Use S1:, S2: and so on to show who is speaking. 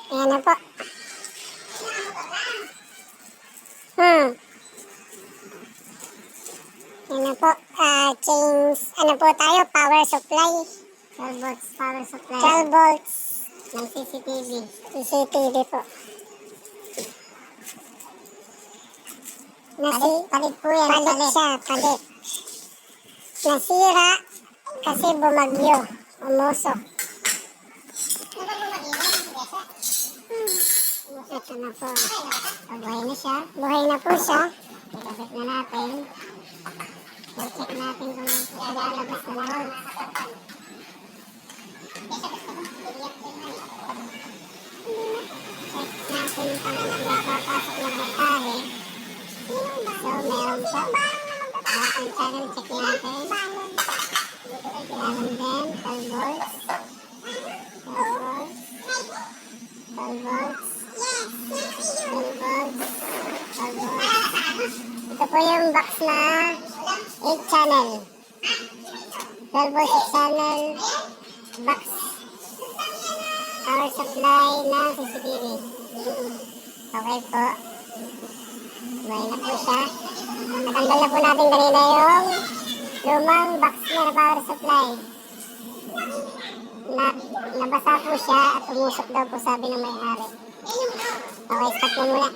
S1: Ayan na po. Ayan na po. Change, ano po tayo, power supply. 12 volts power supply. 12 volts ng CCTV. CCTV po. Palit po yan. Palit siya, palit. Nasira kasi bumagyo. Umusok. Ito na po. Buhay na siya. Buhay na po siya. Ikabit na natin. Check natin kung lalabas na lang. Check natin kung napapasok na batahe. So, meron siya. Ang channel, check natin. Meron din. 12 volts. 12 volts. 12 volts. 12 volts. 12 volts. Ito po yung box na 8 channel. 12 volts 8 channel box. Power supply na CCTV. Okay po. Buhay na po siya. Natanggal na po natin kanina yung lumang box niya na power supply. Nabasa po siya at umusok daw po sabi ng may-ari. Okay, stop mo muna.